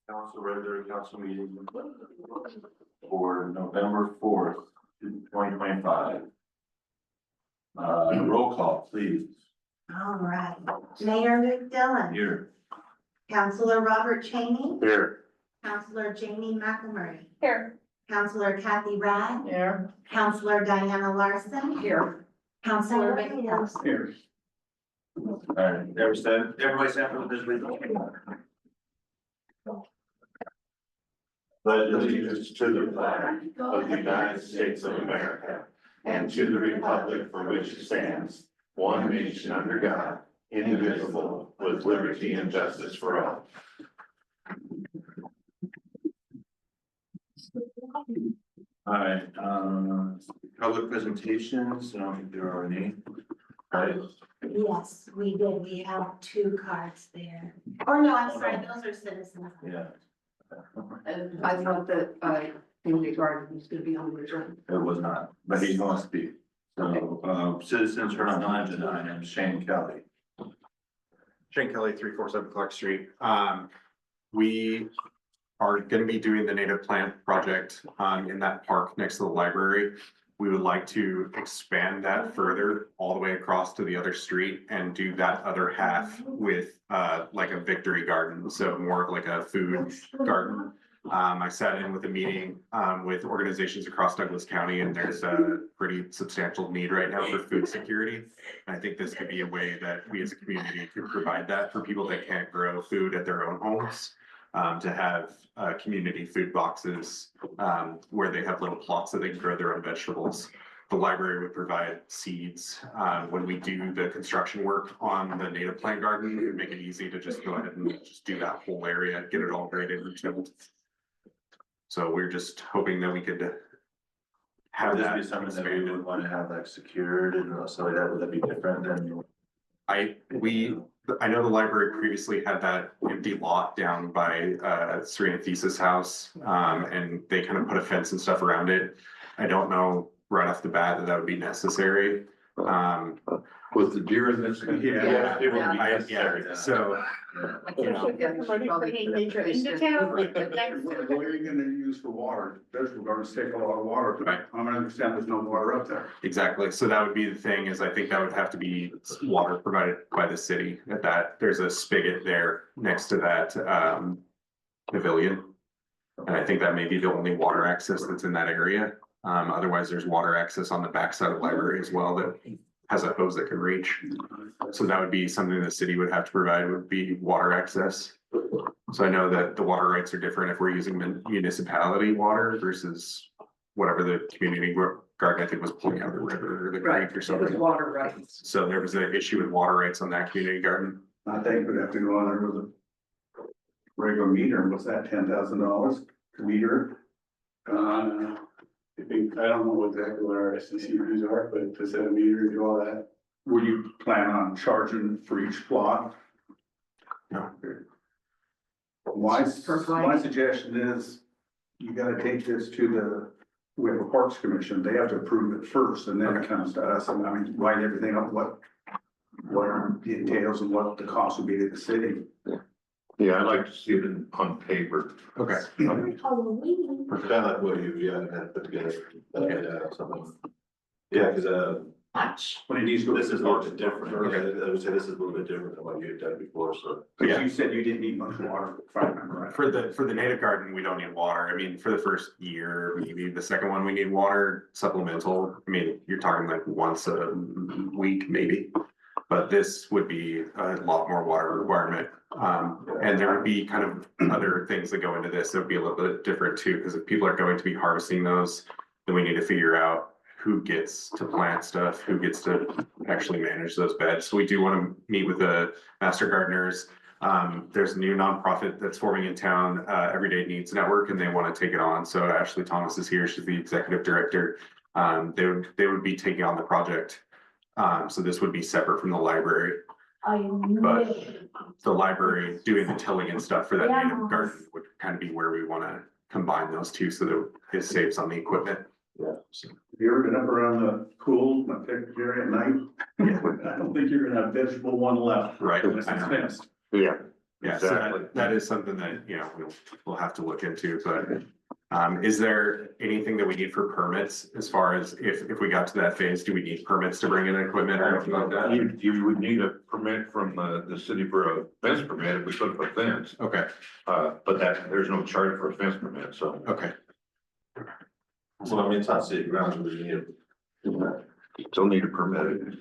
Council regular council meeting for November 4th, 2025. Roll call, please. All right, Mayor McDillon. Here. Councilor Robert Cheney. Here. Councilor Jamie McElmurray. Here. Councilor Kathy Rad. Here. Councilor Diana Larson. Here. Councilor Rick Hills. Here. All right, everybody stand for the pledge. Pledge allegiance to the flag of the United States of America and to the republic for which it stands, one nation under God, indivisible, with liberty and justice for all. All right, public presentations, I don't think there are any. Right. Yes, we did. We have 2 cards there. Or no, I'm sorry, those are citizens. Yeah. And I thought that, community garden was gonna be on the agenda. It was not, but he's going to speak. So, citizens are not on tonight. I'm Shane Kelly. Shane Kelly, 347 Clark Street. We are gonna be doing the native plant project in that park next to the library. We would like to expand that further all the way across to the other street and do that other half with like a victory garden, so more of like a food garden. I sat in with a meeting with organizations across Douglas County, and there's a pretty substantial need right now for food security. And I think this could be a way that we as a community could provide that for people that can't grow food at their own homes. To have community food boxes where they have little plots that they can grow their own vegetables. The library would provide seeds. When we do the construction work on the native plant garden, it would make it easy to just go ahead and just do that whole area, get it all graded and tilled. So we're just hoping that we could have Would that this be something that we expanded. would want to have like secured and stuff like that? Would that be different than? I know the library previously had that empty lot down by Serena Thesis house, and they kind of put a fence and stuff around it. I don't know right off the bat that that would be necessary. With the deer in this? Yeah. It would be necessary. Yeah, so, you know, What are you gonna use for water? Vegetable gardens take a lot of water. Right. I understand there's no water up there. exactly. So that would be the thing is I think that would have to be water provided by the city at that. There's a spigot there next to that pavilion. And I think that may be the only water access that's in that area. Otherwise, there's water access on the backside of the library as well that has a hose that can reach. So that would be something the city would have to provide, would be water access. So I know that the water rights are different if we're using municipality water versus whatever the community garden, I think, was pulling out of the river or the creek or It was something. water rights. So there was an issue with water rights on that community garden. I think we'd have to go on there with a regular meter. And what's that, $10,000 to meter? I don't know exactly what our SEC fees are, but to set a meter, do all that. Would you plan on charging for each plot? No. My suggestion is, you gotta take this to the, we have a Parks Commission, they have to approve it first, and then it comes to us, and I mean, write everything up, what it entails and what the cost would be to the city. Yeah, I'd like to see it on paper. Okay. Kind of like what you had put together, something. Yeah, because, When it needs to go. this is a little bit different. I would say this is a little bit different than what you had done before, so. Because you said you didn't need much water, if I remember right. For the native garden, we don't need water. I mean, for the first year, maybe the second one, we need water supplemental. I mean, you're talking like once a week, maybe. But this would be a lot more water requirement. And there would be kind of other things that go into this that would be a little bit different too, because if people are going to be harvesting those, then we need to figure out who gets to plant stuff, who gets to actually manage those beds. So we do want to meet with the master gardeners. There's a new nonprofit that's forming in town, Everyday Needs Network, and they want to take it on. So Ashley Thomas is here. She's the executive director. They would be taking on the project. So this would be separate from the library. But the library doing the tilling and stuff for that native garden would kind of be where we want to combine those two so that it saves on the equipment. Yeah. So, Have you ever been up around the pool, my picnic area at night? Yeah. I don't think you're gonna have vegetable one left. right. Unless I it's know. fenced. Yeah. Yeah, so Exactly. that is something that, you know, we'll have to look into, but. Is there anything that we need for permits as far as if we got to that phase, do we need permits to bring in equipment or anything like that? You would need a permit from the city for a fence permit if we put up a fence. Okay, But there's no charge for a fence permit, so. okay, Well, I mean, it's not city grounds, we need it. Still need a permit.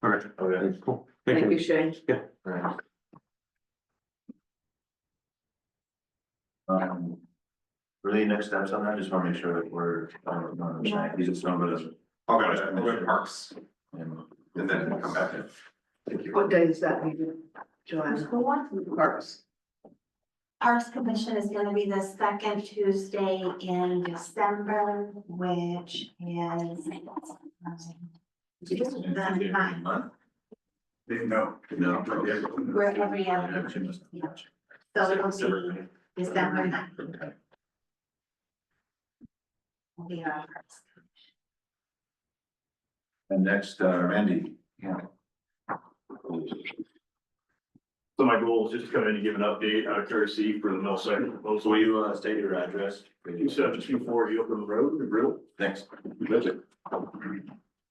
okay, Okay. cool. Thank you, Shane. Really, next steps on that, just wanna make sure that we're, these are some of the. I'll go to parks And and then come back in. Thank you. What day is that meeting, Joanne? Who wants? Parks. Parks Commission is gonna be the second Tuesday in December, which is. The ninth. No. No. We're every other. So it'll be December 9th. Will be our Parks Commission. And next, Randy. Yeah. So my goal is just to come in and give an update out of courtesy for the mill site proposal. Will you, state your address? 27240 Oakland Road, the Grill. Thanks.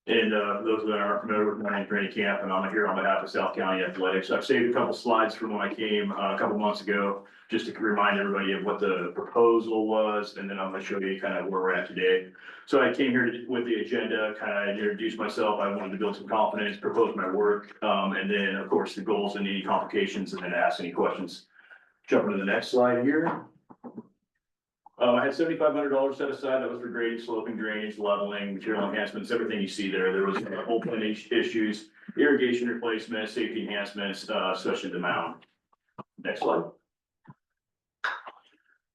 And those that aren't familiar with my name's Randy Camp, and I'm here on behalf of South County Athletics. I've saved a couple slides from when I came a couple months ago, just to remind everybody of what the proposal was, and then I'm gonna show you kind of where we're at today. So I came here with the agenda, kind of introduce myself. I wanted to build some confidence, propose my work, and then, of course, the goals and any complications, and then ask any questions. Jumping to the next slide here. I had $7,500 set aside. That was for grading, sloping, drainage, leveling, material enhancements, everything you see there. There was a whole plan of issues, irrigation replacement, safety enhancements, such as the mound. Next slide.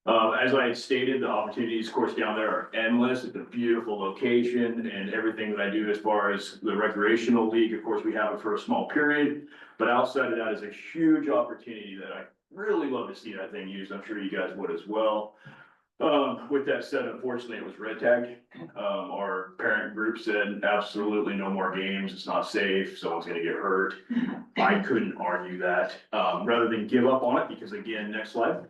As I had stated, the opportunities, of course, down there are endless. It's a beautiful location, and everything that I do as far as the recreational league, of course, we have it for a small period. But outside of that is a huge opportunity that I really love to see that thing used. I'm sure you guys would as well. With that said, unfortunately, it was red tagged. Our parent group said absolutely no more games. It's not safe. Someone's gonna get hurt. I couldn't argue that, rather than give up on it, because again, next slide.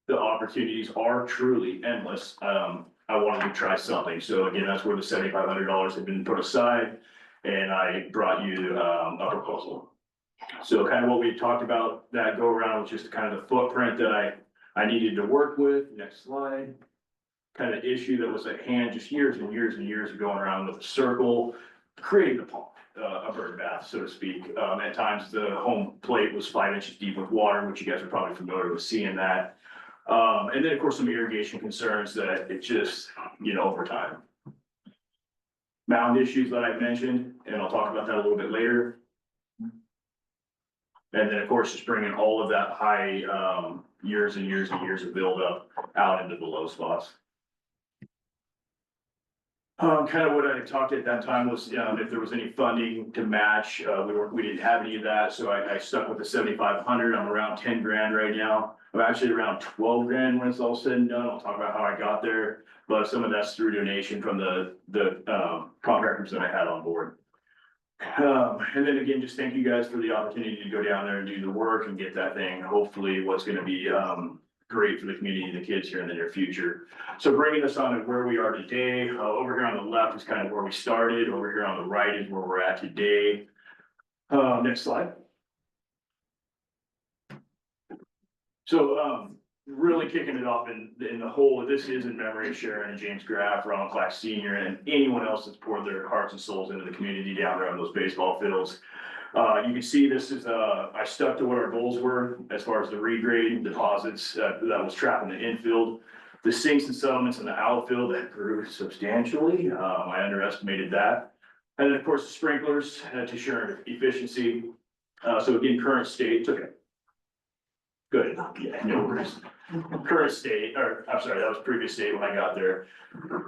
The opportunities are truly endless. I wanted to try something. So again, that's where the $7,500 had been put aside, and I brought you, a proposal. So kind of what we talked about that go around was just kind of the footprint that I needed to work with. Next slide. Kind of issue that was at hand just years and years and years of going around with a circle, creating a pond, a bird bath, so to speak. At times the home plate was 5 inches deep with water, which you guys are probably familiar with seeing that. And then of course some irrigation concerns that it just, over time. Mound issues that I mentioned, and I'll talk about that a little bit later. And then, of course, just bringing all of that high, years and years and years of buildup out into the low spots. Kind of what I talked at that time was, if there was any funding to match, we didn't have any of that, so I stuck with the 7,500. I'm around 10 grand right now. I'm actually around 12 grand when it's all said and done. I'll talk about how I got there, but some of that's through donation from the contractors that I had on board. And then again, just thank you guys for the opportunity to go down there and do the work and get that thing, hopefully what's gonna be, great for the community and the kids here in the near future. So bringing us on to where we are today, over here on the left is kind of where we started, over here on the right is where we're at today. Next slide. So, really kicking it off in the whole, this is in memory of Sharon and James Graff, Ronald Clack Senior, and anyone else that's poured their hearts and souls into the community down there on those baseball fields. You can see this is, I stuck to what our goals were as far as the regrade deposits, that was trapped in the infield. The sinks and settlements in the outfield that grew substantially, I underestimated that. And then, of course, the sprinklers to ensure efficiency. So again, current state, took it. Good, yeah, no worries. Current state, or I'm sorry, that was previous state when I got there.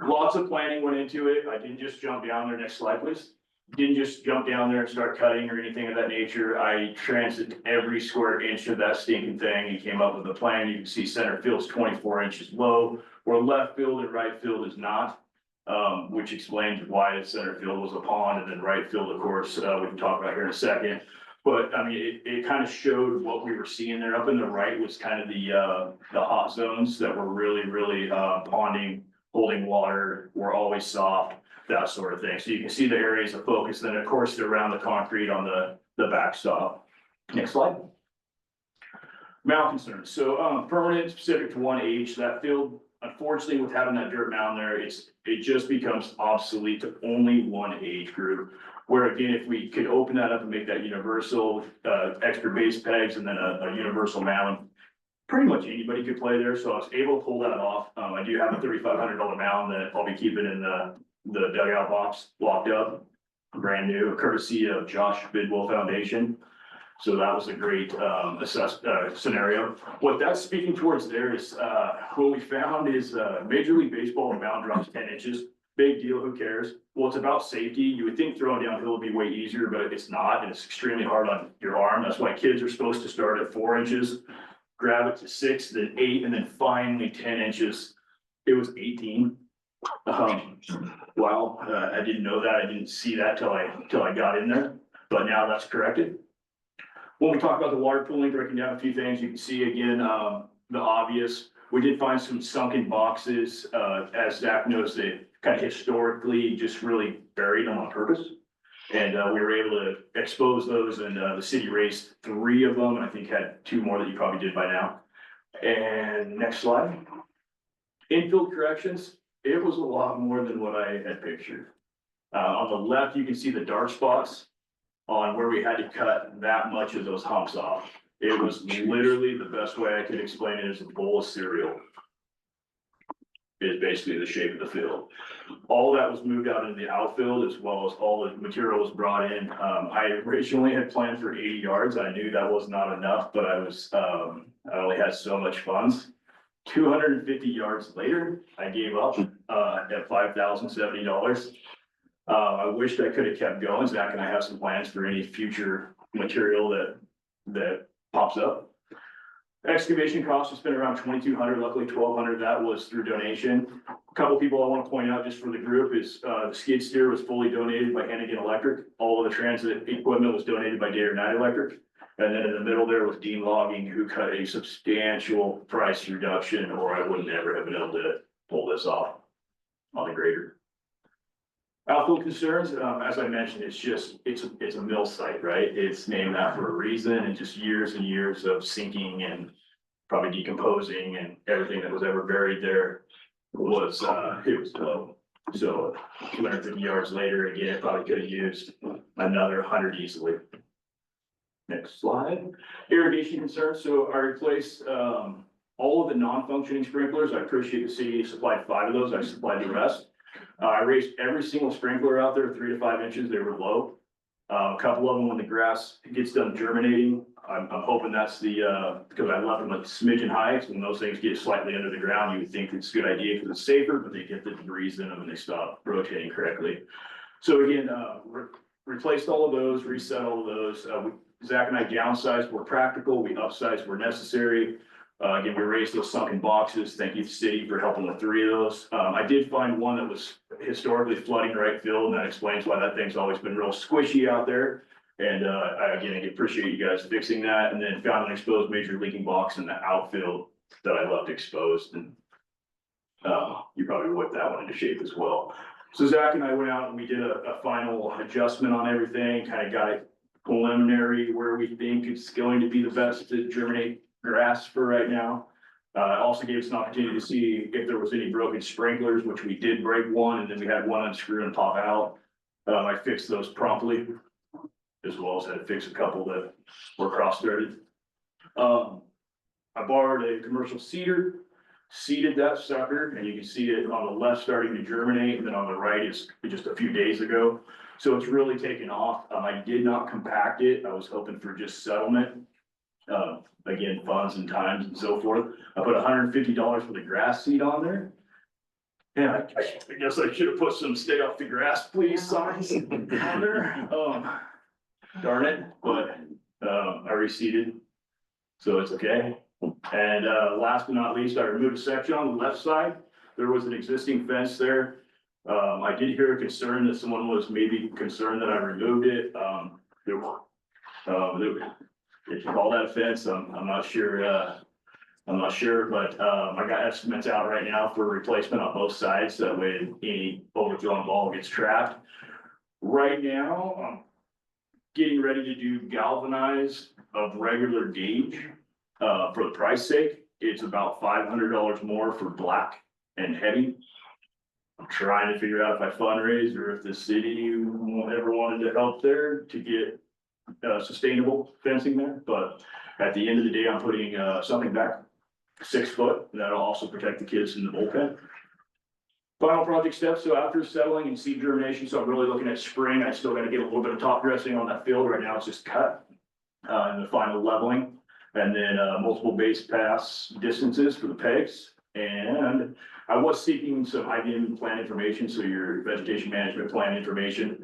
Lots of planning went into it. I didn't just jump down there. Next slide, please. Didn't just jump down there and start cutting or anything of that nature. I transited every square inch of that stinking thing and came up with a plan. You can see center field's 24 inches low, where left field and right field is not. Which explains why the center field was a pond, and then right field, of course, we can talk about here in a second. But I mean, it kind of showed what we were seeing there. Up in the right was kind of the hot zones that were really ponding, holding water, were always soft, that sort of thing. So you can see the areas of focus, then of course they're around the concrete on the backstop. Next slide. Mound concerns. So, permanent specific to one age, that field, unfortunately, with having that dirt mound there, it just becomes obsolete to only one age group. Where again, if we could open that up and make that universal, extra base pegs and then a universal mound, pretty much anybody could play there. So I was able to pull that off. I do have a $3,500 mound that I'll be keeping in the dugout box locked up, brand new, courtesy of Josh Bidwell Foundation. So that was a great scenario. What that's speaking towards there is, what we found is Major League Baseball, the mound drops 10 inches. Big deal, who cares? Well, it's about safety. You would think throwing downhill would be way easier, but it's not, and it's extremely hard on your arm. That's why kids are supposed to start at 4 inches, grab it to 6, then 8, and then finally 10 inches. It was 18. Wow, I didn't know that. I didn't see that till I got in there, but now that's corrected. When we talk about the water pooling, breaking down a few things, you can see again, the obvious. We did find some sunken boxes, as Zach knows, they kind of historically just really buried them on purpose. And we were able to expose those, and the city raised 3 of them, and I think had 2 more that you probably did by now. And next slide. Infield corrections, it was a lot more than what I had pictured. On the left, you can see the dark spots on where we had to cut that much of those humps off. It was literally the best way I could explain it, is a bowl of cereal. Is basically the shape of the field. All that was moved out into the outfield, as well as all the material was brought in. I originally had planned for 80 yards. I knew that was not enough, but I only had so much funds. 250 yards later, I gave up at $5,070. I wished I could have kept going. Zach and I have some plans for any future material that pops up. Excavation costs have been around $2,200, luckily $1,200, that was through donation. A couple people I want to point out just for the group is the skid steer was fully donated by Hannigan Electric. All of the transit equipment was donated by Day or Night Electric. And then in the middle there was Dean Logging, who cut a substantial price reduction, or I would never have been able to pull this off on the grader. Outfield concerns, as I mentioned, it's a mill site, right? It's named that for a reason, and just years and years of sinking and probably decomposing, and everything that was ever buried there was, it was low. So 250 yards later, again, it probably could have used another 100 easily. Next slide. Irrigation concerns. So I replaced all of the non-functioning sprinklers. I appreciate the city supplied 5 of those. I supplied the rest. I raised every single sprinkler out there 3 to 5 inches. They were low. A couple of them, when the grass gets done germinating, I'm hoping that's because I left them a smidgen high. So when those things get slightly under the ground, you would think it's a good idea because it's safer, but they get the debris in them and they stop rotating correctly. So again, replaced all of those, reset all of those. Zach and I downsized where practical, we upsized where necessary. Again, we raised those sunken boxes. Thank you to the city for helping with 3 of those. I did find one that was historically flooding right field, and that explains why that thing's always been real squishy out there. And I appreciate you guys fixing that. And then found an exposed major leaking box in the outfield that I left exposed, and you probably whipped that one into shape as well. So Zach and I went out and we did a final adjustment on everything, kind of got it preliminary where we think it's going to be the best to germinate grass for right now. Also gave us an opportunity to see if there was any broken sprinklers, which we did break one, and then we had one unscrew and pop out. I fixed those promptly, as well as had to fix a couple that were cross-threaded. I borrowed a commercial seeder, seeded that sucker, and you can see it on the left starting to germinate, and then on the right is just a few days ago. So it's really taken off. I did not compact it. I was hoping for just settlement. Again, funds and times and so forth. I put $150 for the grass seed on there. Yeah, I guess I should have put some stay off the grass, please signs on there. Darn it, but I reseeded, so it's okay. And last but not least, I removed a section on the left side. There was an existing fence there. I did hear a concern that someone was maybe concerned that I removed it. If you call that a fence, I'm not sure, but, I got estimates out right now for replacement on both sides, that way any overthrown ball gets trapped. Right now, I'm getting ready to do galvanized of regular gauge, for the price sake. It's about $500 more for black and heavy. I'm trying to figure out if I fundraise or if the city ever wanted to help there to get sustainable fencing there, but at the end of the day, I'm putting something back 6 foot, that'll also protect the kids in the bullpen. Final project steps, so after settling and seed germination, so I'm really looking at spring, I still gotta get a little bit of top dressing on that field, right now it's just cut. And the final leveling, and then multiple base pass distances for the pegs. And I was seeking some IBM plan information, so your vegetation management plan information,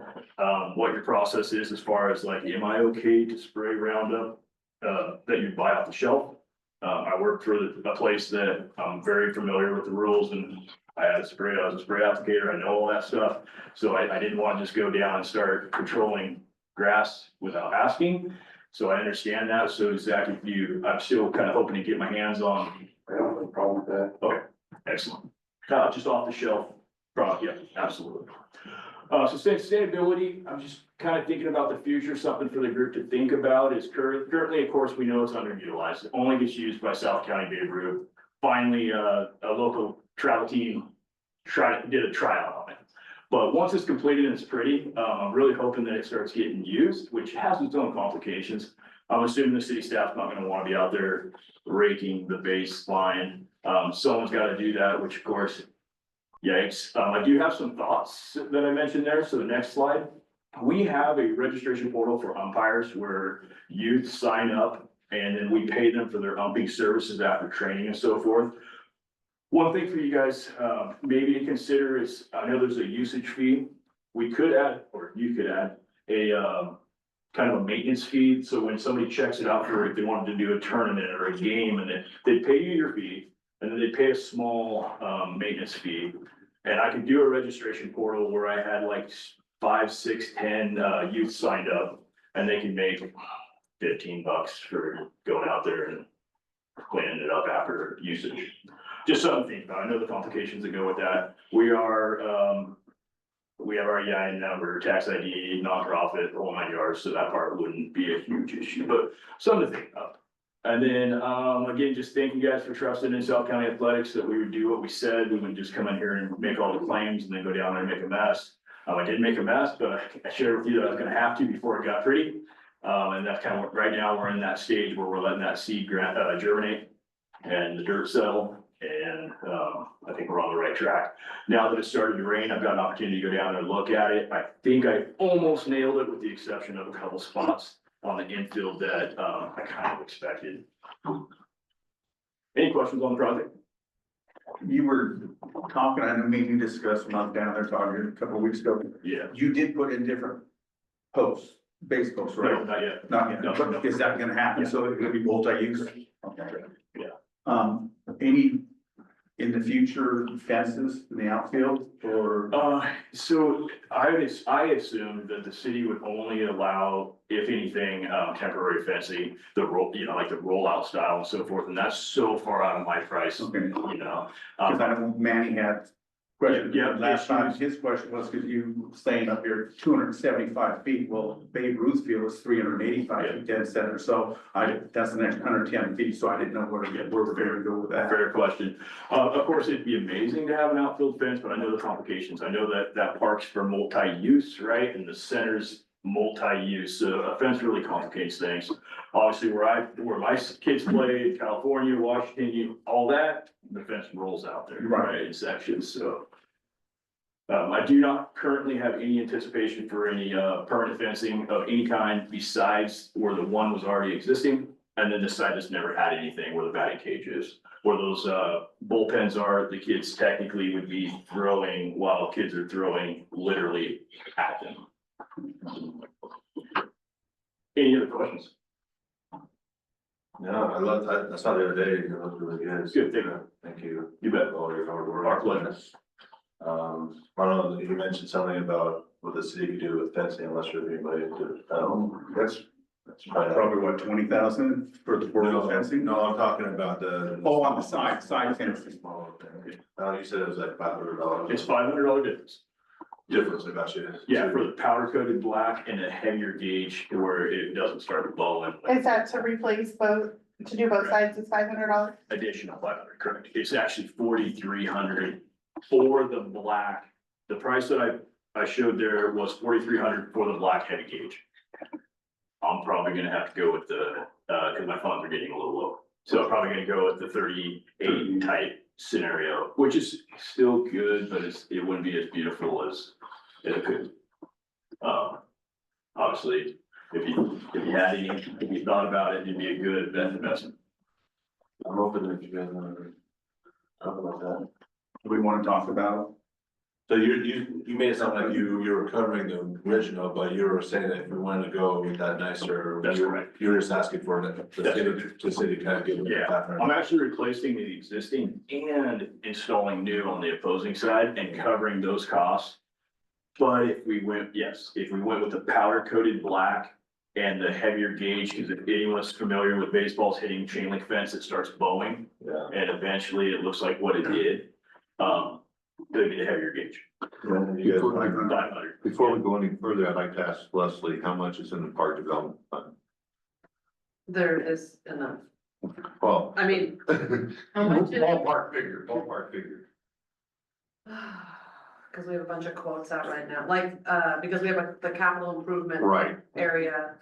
what your process is as far as like, am I okay to spray Roundup that you buy off the shelf? I work for a place that I'm very familiar with the rules, and I was a spray applicator, I know all that stuff. So I didn't want to just go down and start controlling grass without asking. So I understand that. So Zach, I'm still kind of hoping to get my hands on. I don't have a problem with that. Okay, excellent. Just off the shelf product, yeah, absolutely. Sustainability, I'm just kind of thinking about the future, something for the group to think about is currently, of course, we know it's underutilized. It only gets used by South County Babe Ruth. Finally, a local travel team did a tryout on it. But once it's completed and it's pretty, I'm really hoping that it starts getting used, which has its own complications. I'm assuming the city staff's not gonna wanna be out there raking the baseline. Someone's gotta do that, which of course, yikes. I do have some thoughts that I mentioned there, so the next slide. We have a registration portal for umpires where youth sign up and then we pay them for their umping services after training and so forth. One thing for you guys, maybe to consider is, I know there's a usage fee. We could add, or you could add, a kind of a maintenance fee. So when somebody checks it out for, if they wanted to do a tournament or a game, and they pay you your fee, and then they pay a small maintenance fee. And I could do a registration portal where I had like 5, 6, 10 youth signed up, and they can make $15 for going out there and cleaning it up after usage. Just something to think about. I know the complications that go with that. We have our EIN number, tax ID, nonprofit, the whole 9 yards, so that part wouldn't be a huge issue, but something to think about. And then, again, just thank you guys for trusting in South County Athletics that we would do what we said. We wouldn't just come in here and make all the claims and then go down there and make a mess. I did make a mess, but I shared with you that I was gonna have to before it got pretty. And that's kind of what, right now, we're in that stage where we're letting that seed germinate and the dirt settle. And I think we're on the right track. Now that it's started to rain, I've got an opportunity to go down and look at it. I think I almost nailed it with the exception of a couple spots on the infield that I kind of expected. Any questions on the project? You were talking, I know me and you discussed when I was down there talking a couple of weeks ago. Yeah. You did put in different posts, base posts, No, right? not yet. Not yet, No. but is that gonna happen? Yeah. So it's gonna be multi-use? Okay. Yeah. Any in the future fences in the outfield or? So I assumed that the city would only allow, if anything, temporary fencing, the like the rollout style and so forth, and that's so far out of my price, Okay. you know. Cause I know Manny had question, Yeah, last time, issues. his question was, cause you saying up here 275 feet, well, Babe Ruth field was 385 feet dead center, so that's the next 110 feet, so I didn't know where we're going to go with that. Fair question. Of course, it'd be amazing to have an outfield fence, but I know the complications. I know that park's for multi-use, right? And the center's multi-use, so a fence really complicates things. Obviously, where my kids play, California, Washington, all that, the fence rolls out there, Right. right, in sections, so. I do not currently have any anticipation for any permanent fencing of any kind besides where the one was already existing. And then this side has never had anything where the batting cage is. Where those bullpens are, the kids technically would be throwing while kids are throwing literally at them. Any other questions? No, I saw the other day, it looked really good. Good, thank you. Thank you. You bet. For all your hard work. Our pleasure. I don't know, you mentioned something about what the city could do with fencing, unless there's anybody to, That's That's probably. Probably what, 20,000 for the portable fencing? No, I'm talking about the. Oh, on the side fencing. You said it was like $500. It's $500 difference. Difference, I got you. Yeah, for the powder coated black and a heavier gauge where it doesn't start blowing. Is that to replace both, to do both sides is $500? Additional 500, correct. It's actually 4,300 for the black. The price that I showed there was 4,300 for the black heavy gauge. I'm probably gonna have to go with the, cause my funds are getting a little low. So I'm probably gonna go with the 38 type scenario, which is still good, but it wouldn't be as beautiful as it could. Obviously, if you thought about it, it'd be a good investment. I'm hoping that you guys want to talk about that. Do we want to talk about So you made it sound like you were covering the original, but you were saying that if we wanted to go with that nicer. That's correct. You were just asking for the city kind of give. Yeah, I'm actually replacing the existing and installing new on the opposing side and covering those costs. But if we went with the powder coated black and the heavier gauge, because if anyone's familiar with baseballs hitting chain link fence, it starts bowing. Yeah. And eventually it looks like what it did. It'd be the heavier gauge. You guys- 500. Before we go any further, I'd like to ask Leslie, how much is in the park development fund? There is enough. Well. I mean, how much is? Ballpark figure. Cause we have a bunch of quotes out right now, like, because we have the capital improvement. Right. Area.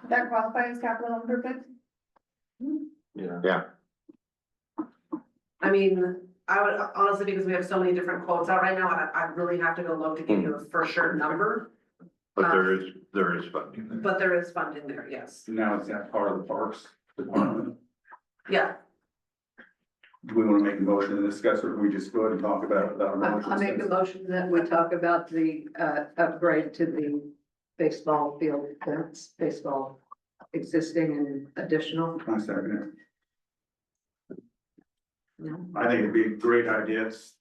That qualifies as capital improvement? Yeah. I mean, I would honestly, because we have so many different quotes out right now, I really have to go look to give you a for sure number, But there is funding there. but there is funding there, yes. now, is that part of the parks department? Yeah, Do we want to make a motion to discuss it, or we just go ahead and talk about it without a motion? I make a motion that we talk about the upgrade to the baseball field fence, baseball existing and additional. I second Yeah. it. I think it'd be a great idea. It's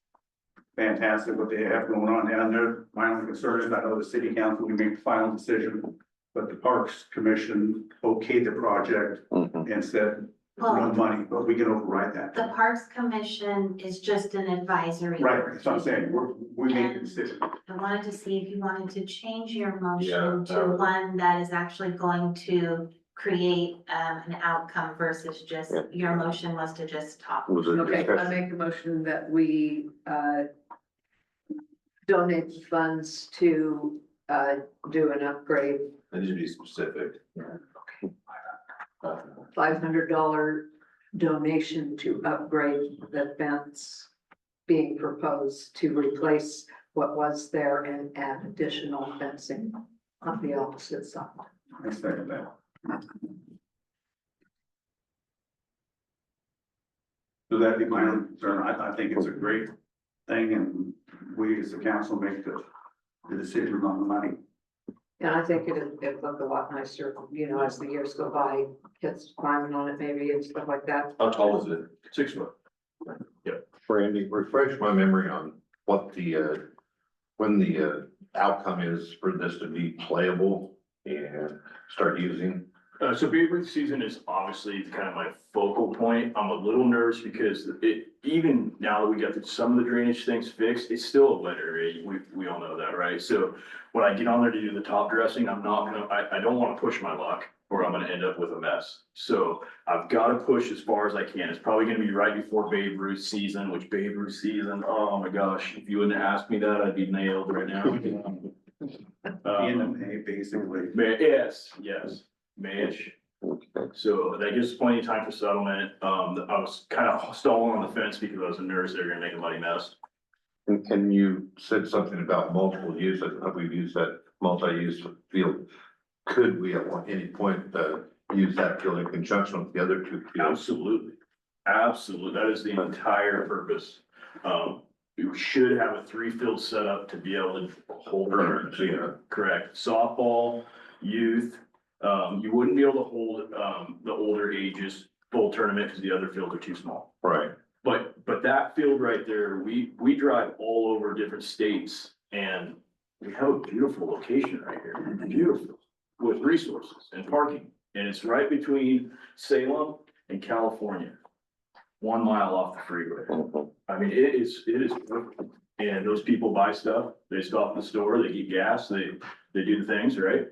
fantastic what they have going on down there. My only concern is I know the city council, we make the final decision, but the Parks Commission okayed the project and said no Well, money, but we can override that. the Parks Commission is just an advisory. Right, that's what I'm saying. We make the decision. I wanted to see if you wanted to change your Yeah, motion that to would- one that is actually going to create an outcome versus just, your motion was to just talk. Was it Okay, I discussion? make a motion that we donate the funds to do an upgrade, I need to be specific. $500 donation to upgrade the fence being proposed to replace what was there and add additional fencing on the opposite side. I second that. So that'd be my only concern. I think it's a great thing, and we as the council make the decision on the money. And I think it looked a lot nicer, you know, as the years go by, kids climbing on it maybe and stuff like that. How tall is it? 6 foot. Randy, refresh my memory on what when the outcome is for this to be playable and start using. So Babe Ruth season is obviously kind of my focal point. I'm a little nervous because even now that we got some of the drainage things fixed, it's still a wet area. We all know that, right? So when I get on there to do the top dressing, I don't want to push my luck or I'm gonna end up with a mess. So I've got to push as far as I can. It's probably gonna be right before Babe Ruth season, which Babe Ruth season, oh my gosh, if you wouldn't have asked me that, I'd be nailed right now. In the May, basically. Yes, May-ish. So that gives us plenty of time for settlement. I was kind of stalling on the fence because I was nervous they were gonna make a muddy mess. And you said something about multiple use, we've used that multi-use field. Could we at any point use that field in conjunction with the other two fields? Absolutely. That is the entire purpose. We should have a 3-field setup to be able to hold. Correct. Softball, youth, you wouldn't be able to hold, the older ages full tournament because the other fields are too small. Right. But that field right there, we drive all over different states and we have a beautiful location right here, beautiful, with resources and parking. And it's right between Salem and California, 1 mile off the freeway. I mean, it is perfect. And those people buy stuff, they stop at the store, they get gas, they do the things, right?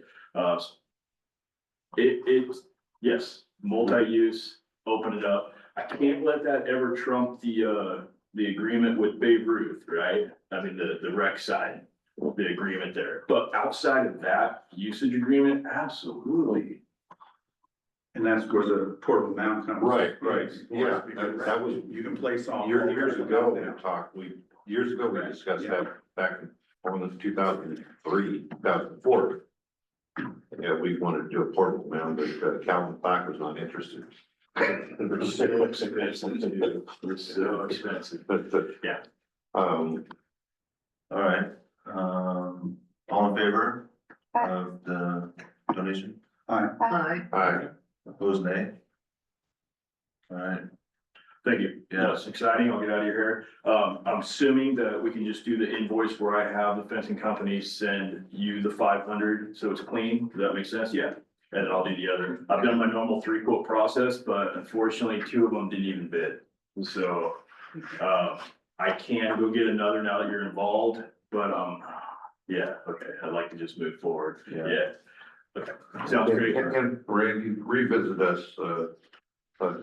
It's, yes, multi-use, open it up. I can't let that ever trump the agreement with Babe Ruth, right? I mean, the rec side, the agreement there. But outside of that usage agreement, absolutely. And that's where the portable mound comes. Right, yeah, Because that was, you can place on. years ago, years ago, we discussed Yeah. that back in, almost 2003, 2004. Yeah, we wanted to do a portable mound, but Calvin Black was not interested. It's so expensive to do. It's so expensive. But, Yeah. All right, all in favor of the donation? Aye. Opposed, nay? All right, Thank you. Yeah, it's exciting. I'll get out of your hair. I'm assuming that we can just do the invoice where I have the fencing company send you the 500, so it's clean. Does that make sense? Yeah. And then I'll do the other. I've done my normal 3-quote process, but unfortunately 2 of them didn't even bid. So, I can go get another now that you're involved, but, yeah, okay. I'd like to just move forward. Yeah. Yeah. Okay, sounds great. And Ray, you revisit us,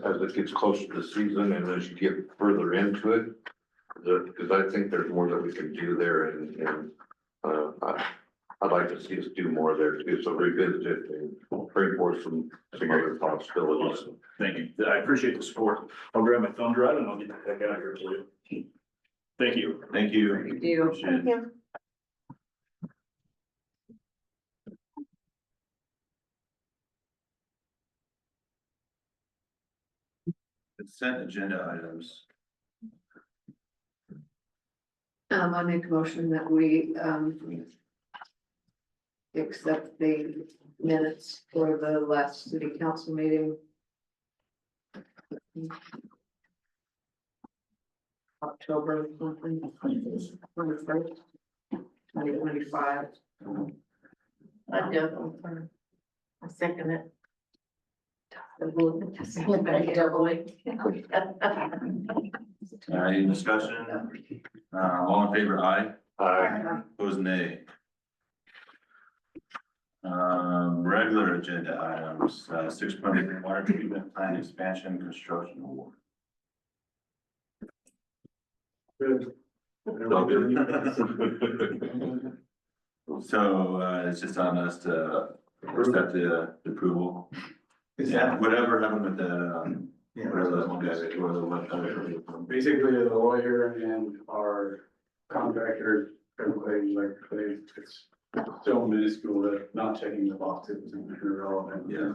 as it gets closer to the season and as you get further into it. Because I think there's more that we can do there and, I'd like to see us do more there too, so revisit it and bring forth some other possibilities. Awesome. Thank you. I appreciate the support. I'll grab my thumb drive and I'll get the heck out of here for you. Thank you. thank you. Thank you. Appreciate it. Thank you. Consent agenda items. I make a motion that we, accept the minutes for the last city council meeting. October something, 21st, 2025. I do. I second it. Any discussion? All in favor, aye. Aye. Opposed, nay. Regular agenda items, 6.8 water treatment plant expansion construction award. So, it's just on us to accept the approval. Yeah, whatever happened with the, whatever those one guys, Basically, the lawyer and our contractor, everybody, like, it's so minuscule that not checking the boxes is irrelevant. Yeah.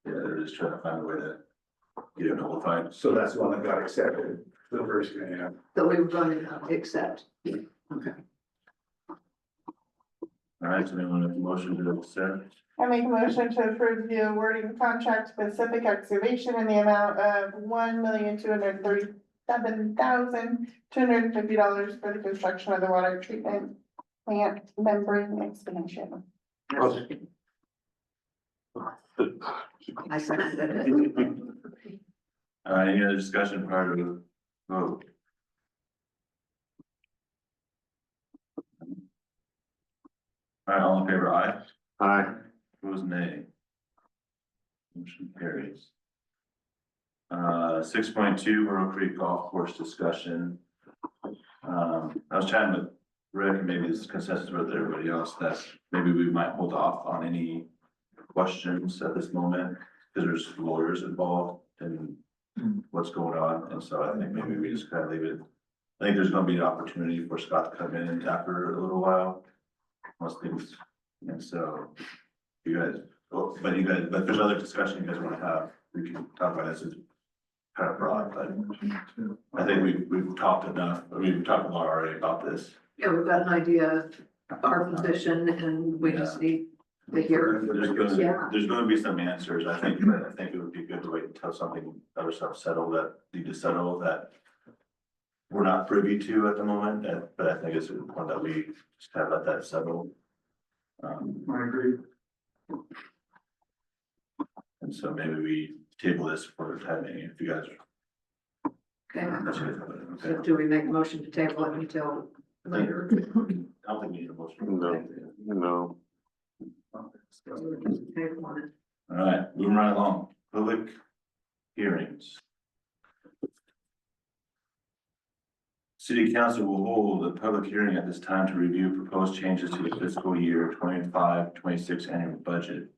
Yeah, they're just trying to find a way to get it nullified. So that's one that got accepted. The first guy, yeah. So we were going to accept. Okay. All right, so anyone have a motion to accept? I make a motion to approve the awarding contract to Pacific Excavation in the amount of $1,237,250 for the construction of the water treatment plant membrane expansion. I seconded it. Any other discussion prior to the vote? All right, all in favor, aye. Aye. Opposed, nay. Motion carries. 6.2 Myrtle Creek Golf Course discussion. I was chatting with Rick, and maybe this is consensus with everybody else, that maybe we might hold off on any questions at this moment, because there's lawyers involved in what's going on, and so I think maybe we just kind of leave it. I think there's gonna be an opportunity for Scott to come in after a little while, once things, and so you guys, but if there's other discussion you guys wanna have, we can talk about this. It's kind of broad, but I think we've talked enough, I mean, we've talked a lot already about this. Yeah, we've got an idea of our position and we just need to hear. Yeah. There's gonna be some answers, I think, but I think it would be good to wait until something, other stuff settled that need to settle, that we're not privy to at the moment, but I think it's one that we just kind of let that settle. I agree. And so maybe we table this for the time being, if you guys. Okay, That's it. so Okay. do we make a motion to table it until later? I don't think we need a motion. No. Table on it. All right, moving right along, public hearings. City Council will hold a public hearing at this time to review proposed changes to the fiscal year 25-26 annual budget.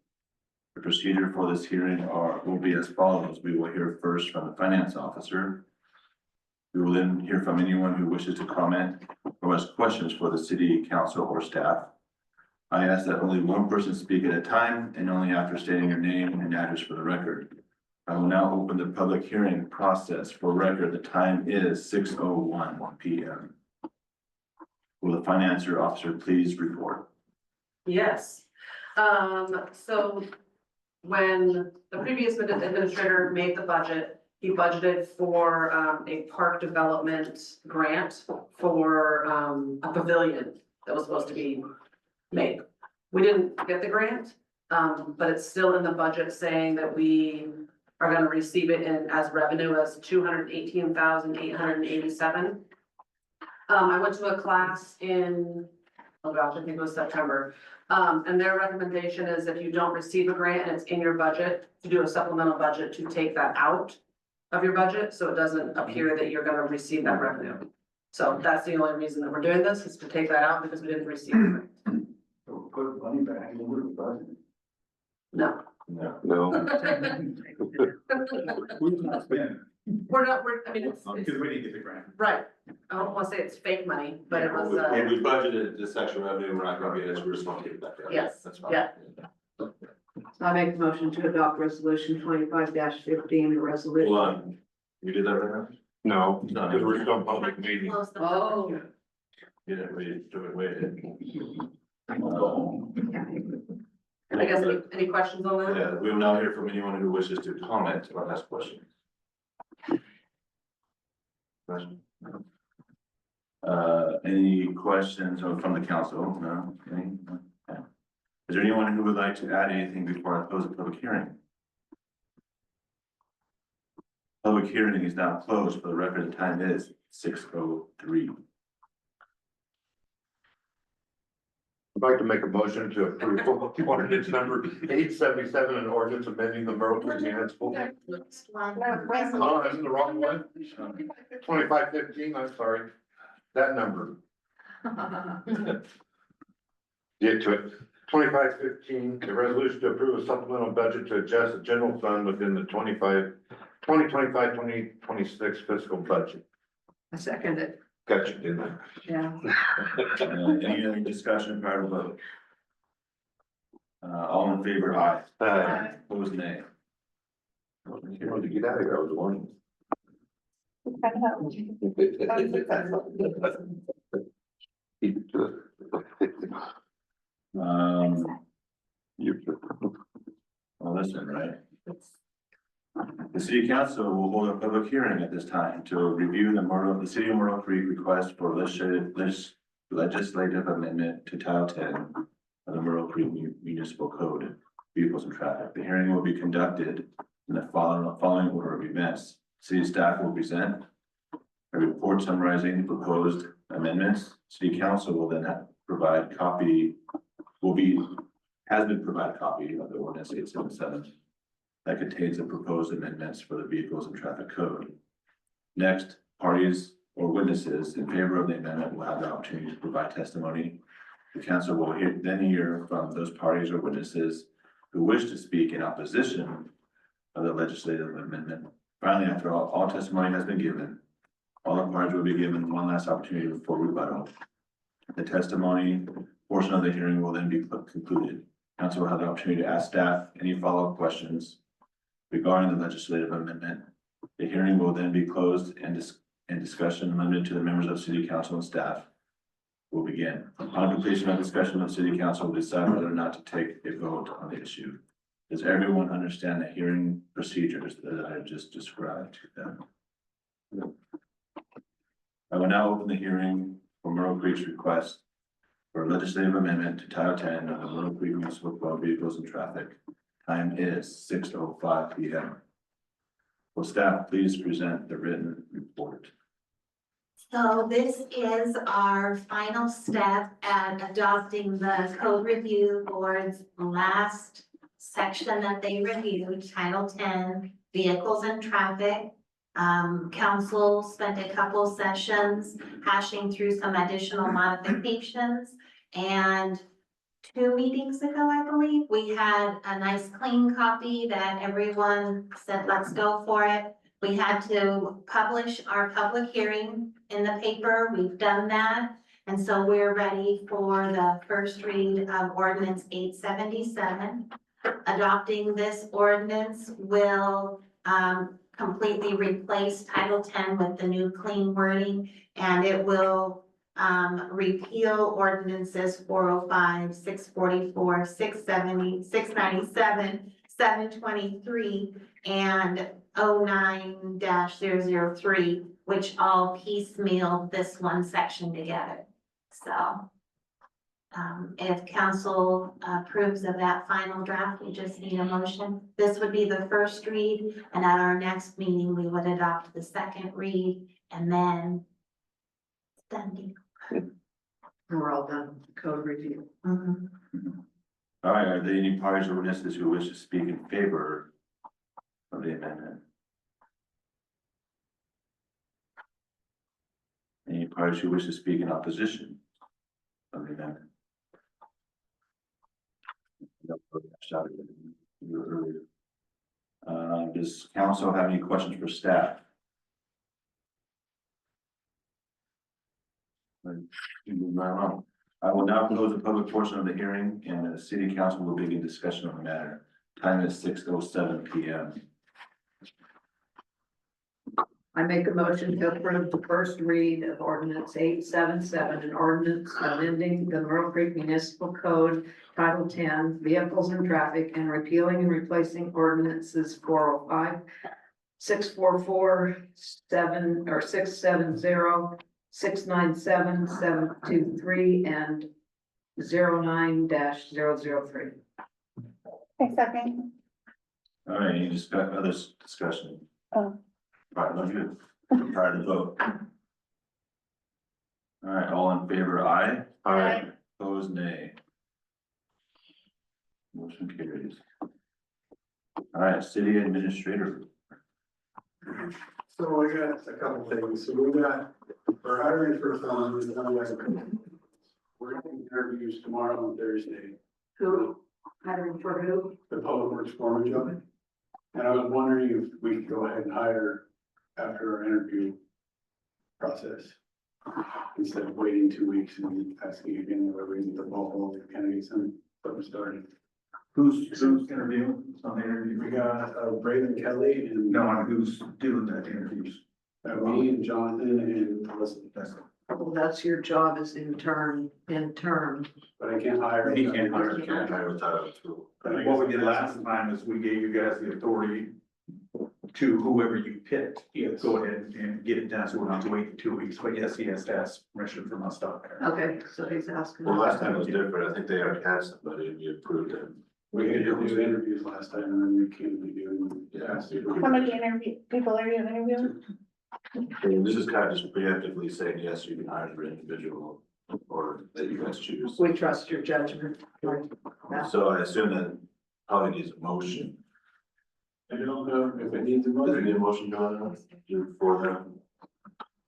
The procedure for this hearing will be as follows. We will hear first from the finance officer. We will then hear from anyone who wishes to comment or has questions for the city council or staff. I ask that only one person speak at a time and only after stating your name and address for the record. I will now open the public hearing process. For record, the time is 6:01 p.m. Will the finance officer please report? Yes. So when the previous administrator made the budget, he budgeted for a park development grant for a pavilion that was supposed to be made. We didn't get the grant, but it's still in the budget saying that we are gonna receive it in as revenue as 218,887. I went to a class in, oh gosh, I think it was September. And their recommendation is if you don't receive a grant and it's in your budget, to do a supplemental budget to take that out of your budget, so it doesn't appear that you're gonna receive that revenue. So that's the only reason that we're doing this, is to take that out because we didn't receive it. So put money back in the budget. No. No. No. Who's not spending? I mean, it's, Because we didn't get the grant. right. I don't wanna say it's fake money, but it was, If we budgeted this extra revenue, we're not gonna get it, so we're just gonna keep it back there. Yes, That's fine. yeah. I make a motion to adopt resolution 25-15, the resolution. Hold on, you did that right now? No, because we're still in public meeting. Close the Oh. You didn't wait, do it, wait. I guess any questions on that? Yeah, we will now hear from anyone who wishes to comment or ask questions. Any questions from the council? No? Any? Okay. Is there anyone who would like to add anything before I close the public hearing? Public hearing is now closed. For the record, the time is 6:03. I'd like to make a motion to approve ordinance number 877, an ordinance amending the Myrtle Creek Municipal. next one. No, resolution. Oh, I'm the wrong one. 2515, I'm sorry. That number. Get to it. 2515, the resolution to approve a supplemental budget to adjust the general fund within the 2026 fiscal budget. I second it, Got you, didn't I? yeah. Any other discussion prior to vote? All in favor, aye. Opposed, nay. You wanted to get out of here, I was warning. Well, listen, right? The city council will hold a public hearing at this time to review the city of Myrtle Creek request for legislative amendment to Title 10 of the Myrtle Creek Municipal Code, Vehicles and Traffic. The hearing will be conducted in the following order of events. City staff will present a report summarizing the proposed amendments. City council will then has been provided a copy of the ordinance 877 that contains the proposed amendments for the Vehicles and Traffic Code. Next, parties or witnesses in favor of the amendment will have the opportunity to provide testimony. The council will then hear from those parties or witnesses who wish to speak in opposition of the legislative amendment. Finally, after all testimony has been given, all the parties will be given one last opportunity before rebuttal. The testimony portion of the hearing will then be concluded. Council will have the opportunity to ask staff any follow-up questions regarding the legislative amendment. The hearing will then be closed and discussion limited to the members of city council and staff will begin. Upon completion of discussion of city council will decide whether or not to take a vote on the issue. Does everyone understand the hearing procedures that I just described to them? I will now open the hearing for Myrtle Creek's request for legislative amendment to Title 10 of the Myrtle Creek Municipal Code Vehicles and Traffic. Time is 6:05 p.m. Will staff please present the written report? So this is our final step at adopting the code review board's last section that they reviewed, Title 10, Vehicles and Traffic. Council spent a couple sessions hashing through some additional modifications. And 2 meetings ago, I believe, we had a nice clean copy that everyone said, let's go for it. We had to publish our public hearing in the paper. We've done that. And so we're ready for the first read of ordinance 877. Adopting this ordinance will completely replace Title 10 with the new clean wording, and it will repeal ordinances 405, 644, 670, 697, 723, and 09-003, which all piecemeal this one section together. So if council approves of that final draft, we just need a motion. This would be the first read, and at our next meeting, we would adopt the second read, and then it's done deal. We're all done with the code review. Mhm. All right, are there any parties or witnesses who wish to speak in favor of the amendment? Any parties who wish to speak in opposition of the amendment? Does council have any questions for staff? I will now close the public portion of the hearing, and the city council will begin discussion on the matter. Time is 6:07 p.m. I make a motion to approve the first read of ordinance 877, an ordinance amending the Myrtle Creek Municipal Code, Title 10, Vehicles and Traffic, and repealing and replacing ordinances 405, 644, 670, 697, 723, and 09-003. A second. All right, any other discussion? Oh. All right, let's do it. Prior to vote. All right, all in favor, aye. Aye. Opposed, nay. Motion carries. All right, city administrator. So I got a couple things. So we got, we're hiring for someone who's done like, we're having interviews tomorrow and Thursday, Who? Hiring for who? the public works foreman job. And I was wondering if we could go ahead and hire after our interview process. Instead of waiting 2 weeks and asking again whether we need the ball, to kind of get something started. Who's interviewing on the interview? We got Braden Kelly and No, I mean, who's doing that interviews? me and Jonathan and Elizabeth. Well, that's your job as intern. But I can't hire. He can't hire. Can't hire without a tool. What we did last time is we gave you guys the authority to whoever you picked. Yes. Go ahead and get it done, so we're not waiting 2 weeks, but yes, he has to ask permission from us down there. Okay, so he's asking. Well, last time was different. I think they already had somebody and you approved it. We had to do interviews last time and then we can't be doing. Yeah. How many people are you interviewing? This is kind of just preemptively saying, yes, you can hire an individual or that you guys choose. We trust your judgment. Yeah. So I assume that probably needs a motion. I don't know if it needs a Does it motion. need a motion, John, for them?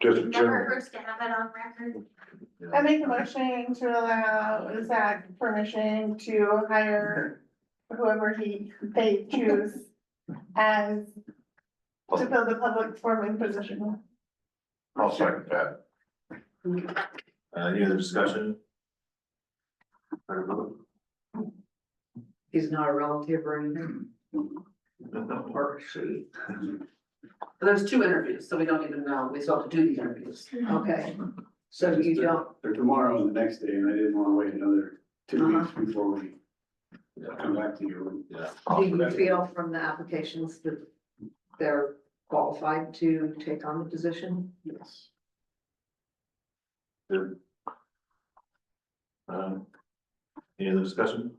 Just a Never general. hurts to have it on record. I make a motion to allow Zach permission to hire whoever they choose as to fill the public foreman position. I'll second that. Any other discussion? Or vote? He's not a relative or anything. Or she. But there's 2 interviews, so we don't even know. We still have to do these interviews. Okay, so you don't, They're tomorrow and the next day, and I didn't want to wait another 2 weeks before we come back to you. Yeah. do you feel from the applications that they're qualified to take on the position? Yes. Good. Any other discussion?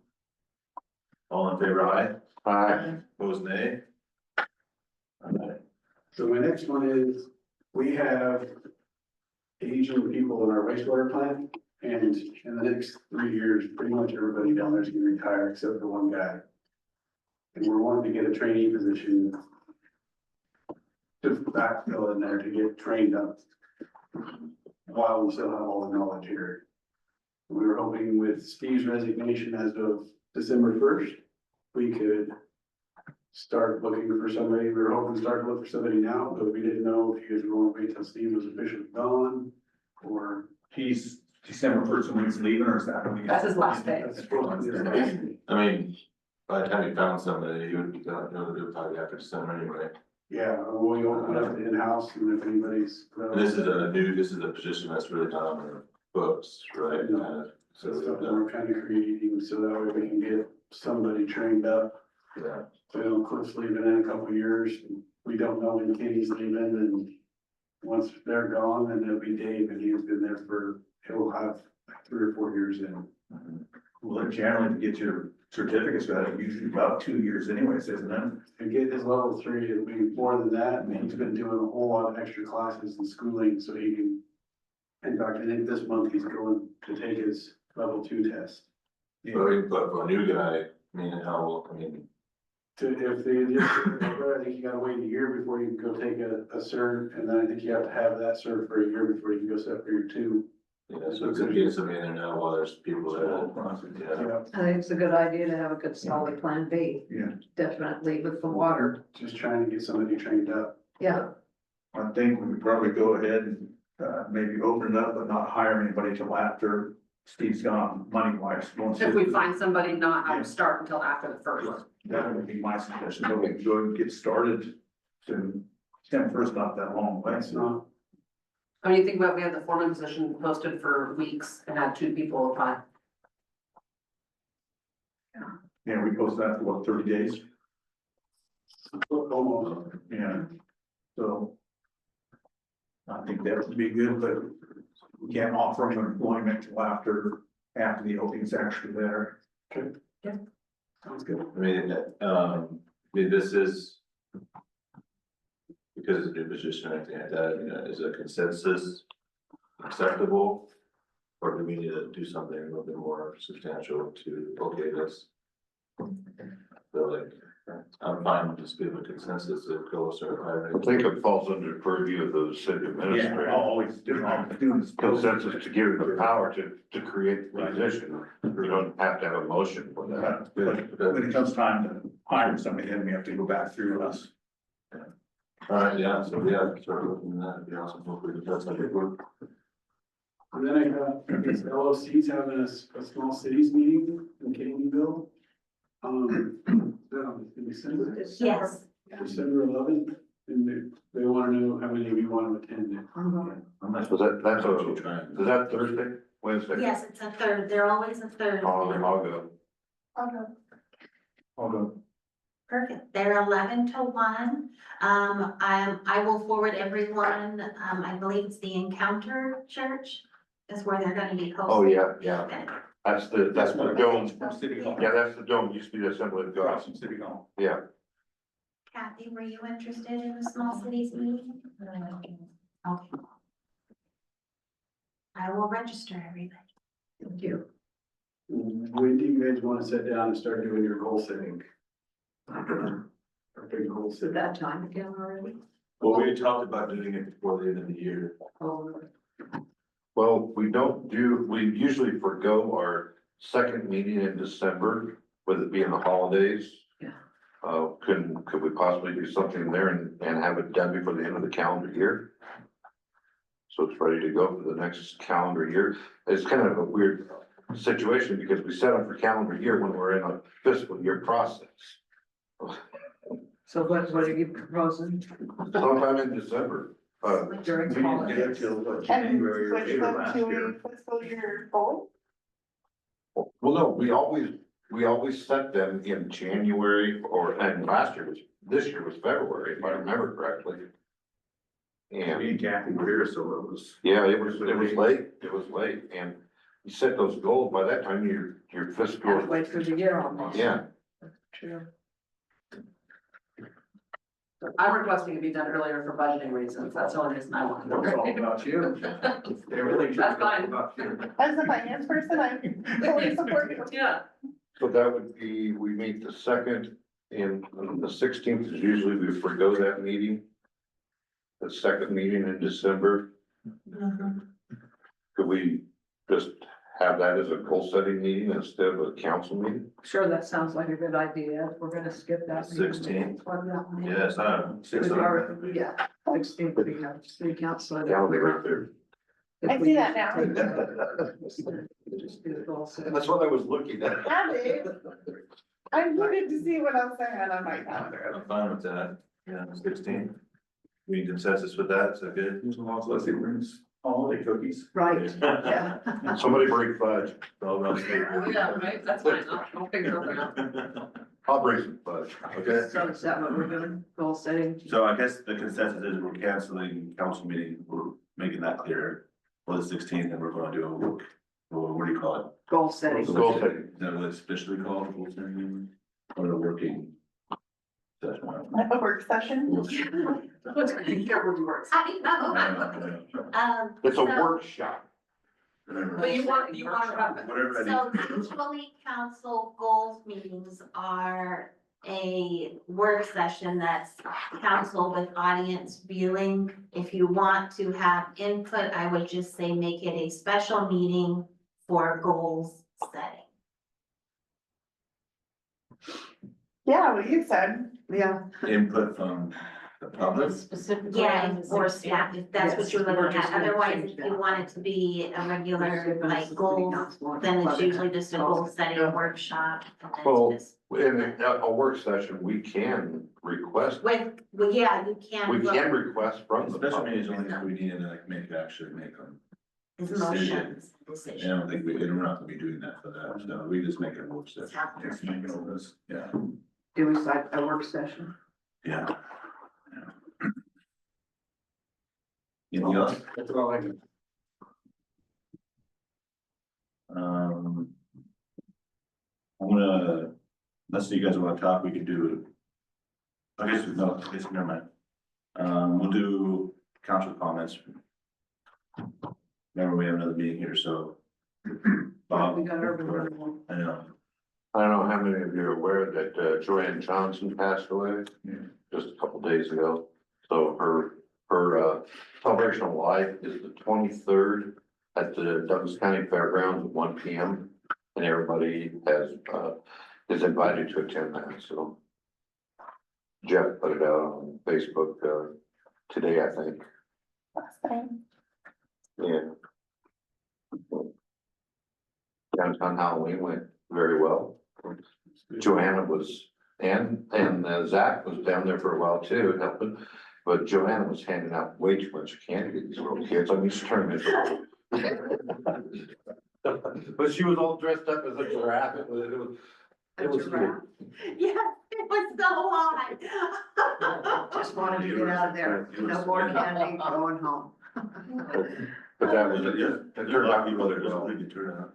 All in favor, aye. Opposed, nay. Alright, So my next one is, we have aging people in our wastewater plant, and in the next 3 years, pretty much everybody down there is gonna retire except for one guy. And we're wanting to get a trainee position to backfill in there to get trained up while we still have all the knowledge here. We were hoping with Steve's resignation as of December 1st, we could start looking for somebody. We were hoping to start looking for somebody now, but we didn't know if you guys were going to wait till Steve was officially gone, or. He's December 1st when he's leaving, or is that? when he- That's his last day. That's supposed to be his last day. I mean, by the time you found somebody, you would be done, you would probably after December anyway. Yeah, we open up the in-house, and if anybody's. This is a position that's really not on our books, right? So it's something we're kind of creating, so that way we can get somebody trained up. Yeah, So Cliff's leaving in a couple of years, we don't know when Kenny's leaving, and once they're gone, then it'll be Dave, and he's been there he'll have like 3 or 4 years in. Well, generally to get your certificates, that usually about 2 years anyways, isn't it? To get his level 3, it'll be more than that, and he's been doing a whole lot of extra classes and schooling, so he can. In fact, I think this month he's going to take his level 2 test. but for a new guy, I mean, If I think you gotta wait a year before you can go take a cert, and then I think you have to have that cert for a year before you can go set for your 2. yeah, so it's getting somebody in there now while there's people that, yeah. Yeah, I think it's a good idea to have a good solid plan B. Yeah. Definitely with the water, just trying to get somebody trained up. yeah. I think we could probably go ahead and, maybe open it up, but not hire anybody till after Steve's gone, money wise. If we find somebody not have to start until after the 1st. That would be my suggestion, but we can go and get started to, first not that long, but That's not, I mean, you think about, we had the foreman position posted for weeks and had 2 people apply. yeah, we post that for what, 30 days? almost. Yeah. So. I think that would be good, but we can't offer them employment till after the opening's actually there. Sounds good. I mean, this is. Because it's a new position, I think that, you know, is a consensus acceptable? Or do we need to do something a little bit more substantial to okay this? So like, I'm fine with just giving a consensus to go a certain I think it falls under the purview of the city Yeah, administrator. I'll always do, this. Consensus to give you the power to create the position. You don't have to have a motion for that. But when it comes time to hire somebody, then we have to go back through us. Alright, yeah, so yeah, start looking at that, it'd be awesome, hopefully that's how it work. And then I got this LOC's having a small cities meeting in Caneyville. In December, Yes, December 11th, and they wanna know how many of you want to attend it. So that's is that Thursday, Wednesday? yes, it's a third, they're always a third. I'll go. I'll go. Perfect, they're 11 to 1. I will forward everyone, I believe it's the Encounter Church is where they're gonna be hosting. Oh, yeah. event. That's the dome. From City Hall. Yeah, that's the dome, used to be the Assembly of God. From City Hall. Yeah. Kathy, were you interested in the small cities meeting? Okay. I will register everybody. Thank you. When do you guys wanna sit down and start doing your goal setting? Our big goal Is it setting. that time again already? Well, we talked about doing it before the end of the year. Oh, Well, we usually forego our second meeting in December, with it being the holidays. Yeah. Could we possibly do something there and have it done before the end of the calendar year? So it's ready to go for the next calendar year. It's kind of a weird situation because we set up for calendar year when we're in a fiscal year process. so what are you proposing Sometime in December, during We didn't get it holidays? till what, And January or switch February them last to year. a fiscal year goal? well, no, we always set them in January and this year was February, if I remember correctly. And, Me and Kathy were here, so it was. yeah, it was late, and you set those goals, by that time, your fiscal, Halfway through the year almost. yeah. True. I'm requesting it be done earlier for budgeting reasons, that's the only reason I want It's all to. about you. Everything should be That's fine. about you. As the finance person, I fully support you. Yeah, So that would be, we meet the second, and the 16th is usually we forego that meeting. The second meeting in December, could we just have that as a goal setting meeting instead of a council meeting? Sure, that sounds like a good idea. We're gonna skip that. meeting. 16th. Plug that one in. Yeah, it's not six. We've already- Yeah, 16th, we have city council. Yeah, I'll be right there. If I we see that just now. take- Just do the goal setting. That's what I was looking at. Have it. I needed to see what else I had on my calendar. I'm fine with that, yeah, 16. We need consensus with that, is that good? As long as Leslie brings holiday cookies. Right, yeah. Somebody bring fudge. yeah, right, that's fine, I'll figure something out. I'll bring some fudge, okay? So is that what we're doing, goal setting? So I guess the consensus is we're canceling council meeting, we're making that clear for the 16th, and we're gonna do a work, or what do you call it? Goal setting. Goal setting. Is that what it's officially called, goal setting, or a working session? A work session. Careful with words. I know. It's a So- workshop. But you want to have it. Whatever So that is. usually council goals meetings are a work session that's council with audience viewing. If you want to have input, I would just say make it a special meeting for goals setting. Yeah, what you said. Yeah. Input from the public. Specifically. Yeah, or staff, if that's what you're Yes, we're looking just at. gonna Otherwise, change if you that. want it to be a regular, like, City goals, council. then it's usually just a goal setting Yeah. workshop. And Well, it's just in a work session, we can request, well, yeah, you can. we can request from the Special meetings public. only if we need to like make actually make them. It's decision. motions, I decision. don't think we're not gonna be doing that for that, so we just make it work It's session. how it Just make it all this. Yeah, Do we cite a work session? yeah. Anything else? That's all I can. I'm gonna, unless you guys wanna talk, we can do. I guess, no, I guess, never mind. We'll do council comments. Remember, we have another meeting here, so. Bob, We got everyone. I know, I don't know how many of you are aware that Joanne Johnson passed away just a couple days ago. So her celebration of life is the 23rd at the Douglas County Fairgrounds at 1 p.m. And everybody is invited to attend that, so. Jeff put it out on Facebook today, I think, Last time. yeah. Downtown Halloween went very well. Joanna was, and Zach was down there for a while too, helping. But Joanna was handing out way too much candy to these little kids. I mean, she's turning into. But she was all dressed up as a giraffe. It was cool. Yeah, it was so hot. Just wanted to get out of there. No more candy, going home. But that was, yeah, it turned out to be people, really there's a well. pretty good turnout.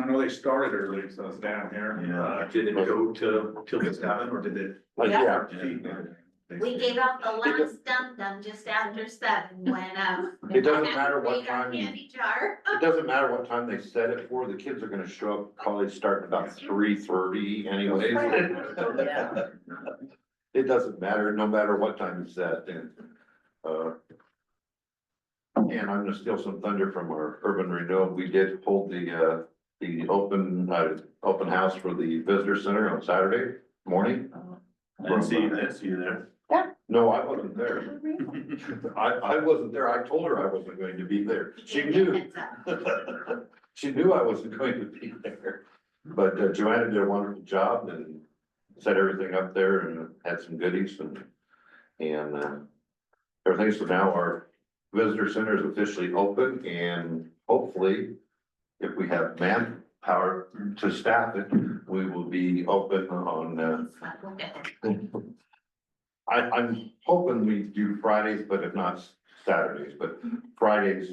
I know they started early, so it's down here. Yeah. Did it go till this happened, or did it? Like, yeah, We gave out the last dum-dum just after 7 when, it doesn't matter what made our time, candy jar. it doesn't matter what time they set it for. The kids are gonna show up probably starting about 3:30 anyways. It doesn't matter, no matter what time it's set, and I'm gonna steal some thunder from our urban renewal. We did hold the open house for the visitor center on Saturday morning. I didn't see you there. No, I wasn't there. I wasn't there. I told her I wasn't going to be there. She knew. She knew I wasn't going to be there. But Joanna did a wonderful job and set everything up there and had some goodies and everything. So now our visitor center is officially open, and hopefully, if we have manpower to staff it, we will be open on, I'm hoping we do Fridays, but if not Saturdays, but Fridays,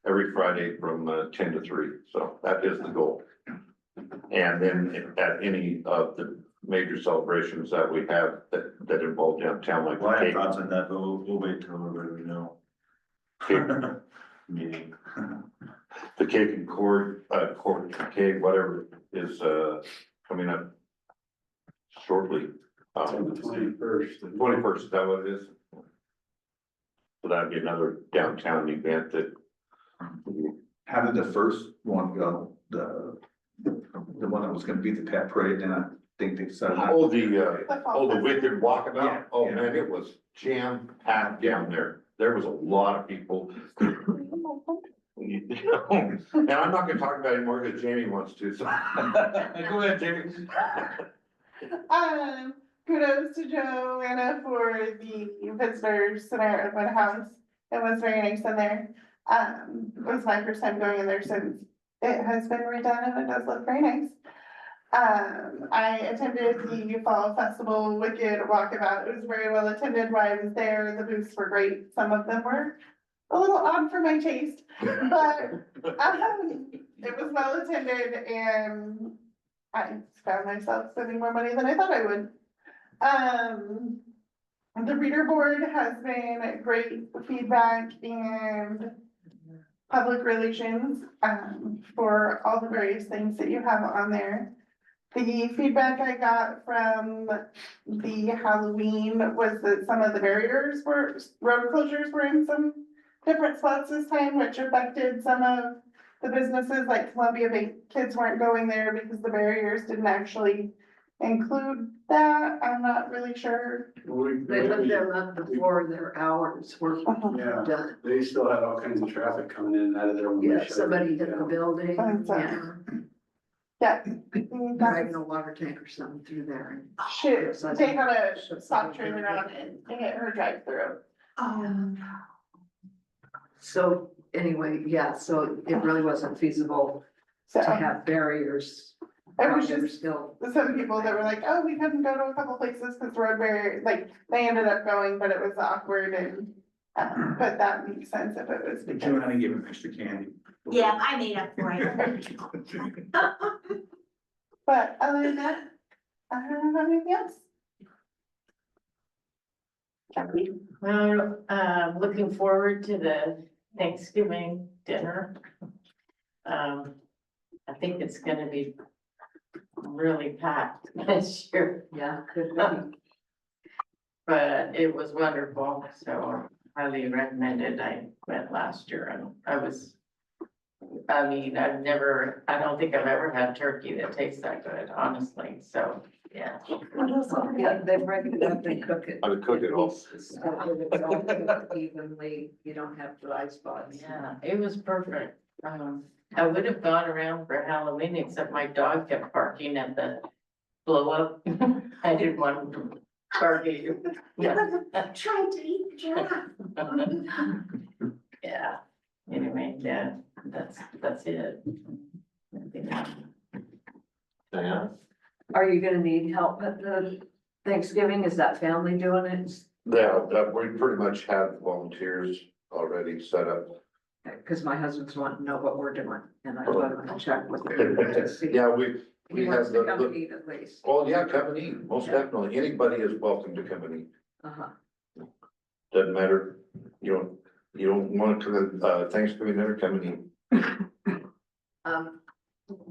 every Friday from 10 to 3, so that is the goal. And then at any of the major celebrations that we have that involve downtown, like. Well, I have cake- thoughts on that, but we'll wait till we know. cake- Meeting. The cake and cake, whatever is, coming up shortly. On the 21st. 21st, is that what it is? So that'd be another downtown event that. How did the first one go? The one that was gonna be the pet parade, and I think they decided. Oh, the Wicked Walkabout, Yeah, oh yeah. man, it was jam packed down there, there was a lot of people. And I'm not gonna talk about it anymore because Jamie wants to, so. Go ahead, Jamie. Kudos to Joanna for the visitor center open house. It was very nice in there. It was my first time going in there since it has been redone and it does look very nice. I attended the Fall Festival Wicked Walkabout. It was very well attended while I was there. The booths were great. Some of them were a little odd for my taste, but it was well attended and I found myself spending more money than I thought I would. The reader board has been great feedback and public relations, for all the various things that you have on there. The feedback I got from the Halloween was that some of the barriers road closures were in some different spots this time, which affected some of the businesses, like Columbia Bank kids weren't going there because the barriers didn't actually include that. I'm not really sure. They lived there not before their hours were Yeah, done. they still had all kinds of traffic coming in and out of there. when we Yeah, shut somebody it hit the down. building, Yeah. yeah, Yeah. dragging a water tank or something through there. and- Shit, they had a stop trailer on it and hit her drive through. So anyway, yeah, so it really wasn't feasible So to have barriers. it was There were just still, some people that were like, oh, we couldn't go to a couple places because road barrier, like, they ended up going, but it was awkward and. But that makes sense if it was because. Joanna gave him extra candy. Yeah, I made up for it. But other than that, I don't have anything else. Well, looking forward to the Thanksgiving dinner. I think it's gonna be really packed this year, yeah, could be. but it was wonderful, so highly recommended. I went last year and I mean, I don't think I've ever had turkey that tastes that good, honestly, so, yeah. Yeah, they break it up and cook it. I would cook it all. So that it's all cooked evenly, you don't have dry spots. Yeah, it was perfect. I would have gone around for Halloween, except my dog kept barking at the blow up. I didn't want him to bark at you. Yeah. Trying to eat the giraffe. Yeah, anyway, yeah, that's it. Diana? Are you gonna need help at the Thanksgiving? Is that family doing it? Yeah, we pretty much have volunteers already set up. Cause my husband's wanting to know what we're doing, and I thought I'd check with him to see. Yeah, we He have wants to come and the, eat at least. oh, yeah, come and eat, most definitely, anybody is welcome to come and eat, Uh-huh. doesn't matter, you don't want to come to Thanksgiving dinner, come and eat.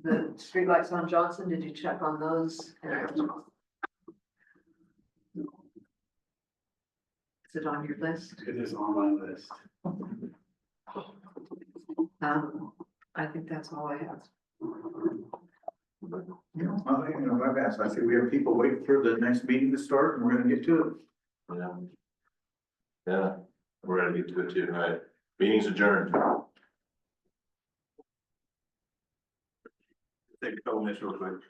The streetlights on Johnson, did you check on those? Is it on your list? It is on my list. I think that's all I have. I've asked, I say we have people waiting for the next meeting to start and we're gonna get to it. Yeah. Yeah, we're gonna get to it too, right? Meeting's adjourned. Take a couple minutes real quick.